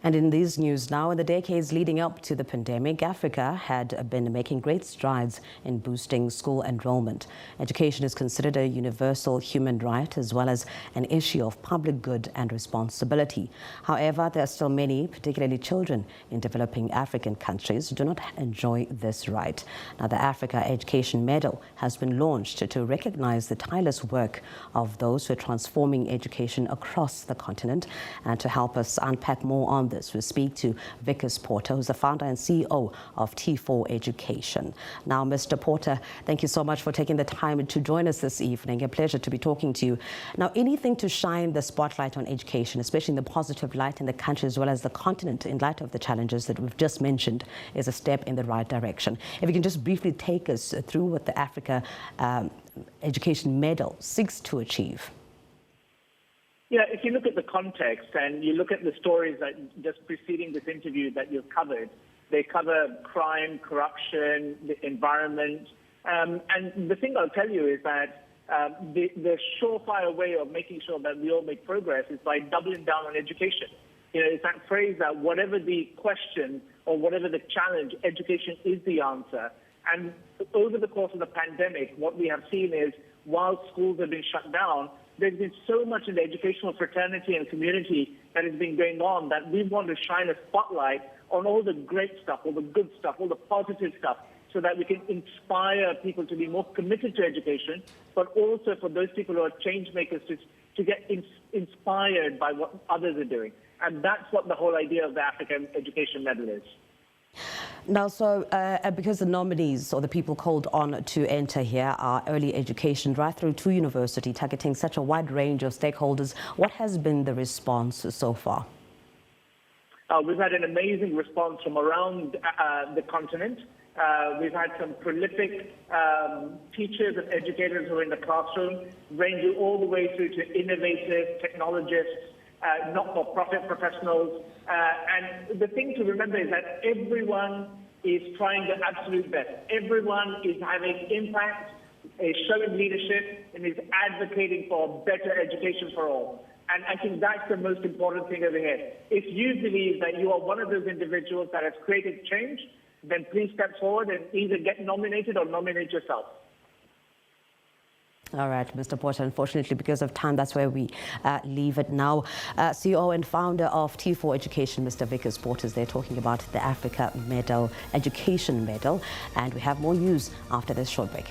And in these news now, in the decades leading up to the pandemic, Africa had been making great strides in boosting school enrollment. Education is considered a universal human right as well as an issue of public good and responsibility. However, there are still many, particularly children in developing African countries, who do not enjoy this right. Now, the Africa Education Medal has been launched to recognize the tireless work of those who are transforming education across the continent. And to help us unpack more on this, we'll speak to Vickers Porter, who's the founder and CEO of T4 Education. Now, Mr. Porter, thank you so much for taking the time to join us this evening. A pleasure to be talking to you. Now, anything to shine the spotlight on education, especially in the positive light in the country as well as the continent, in light of the challenges that we've just mentioned, is a step in the right direction. If you can just briefly take us through what the Africa Education Medal seeks to achieve. Yeah, if you look at the context and you look at the stories that just preceding this interview that you've covered, they cover crime, corruption, the environment. And the thing I'll tell you is that the surefire way of making sure that we all make progress is by doubling down on education. You know, it's that phrase that whatever the question or whatever the challenge, education is the answer. And over the course of the pandemic, what we have seen is while schools have been shut down, there's been so much in the educational fraternity and community that has been going on that we want to shine a spotlight on all the great stuff, all the good stuff, all the positive stuff, so that we can inspire people to be more committed to education, but also for those people who are change makers to get inspired by what others are doing. And that's what the whole idea of the African Education Medal is. Now, so because the nominees or the people called on to enter here are early education right through to university, targeting such a wide range of stakeholders, what has been the response so far? We've had an amazing response from around the continent. We've had some prolific teachers and educators who are in the classroom, ranging all the way through to innovative technologists, not-for-profit professionals. And the thing to remember is that everyone is trying their absolute best. Everyone is having impact, is showing leadership, and is advocating for better education for all. And I think that's the most important thing over here. If you believe that you are one of those individuals that has created change, then please step forward and either get nominated or nominate yourself. All right, Mr. Porter, unfortunately, because of time, that's where we leave it now. CEO and founder of T4 Education, Mr. Vickers Porter, is there talking about the Africa Education Medal. And we have more news after this short break.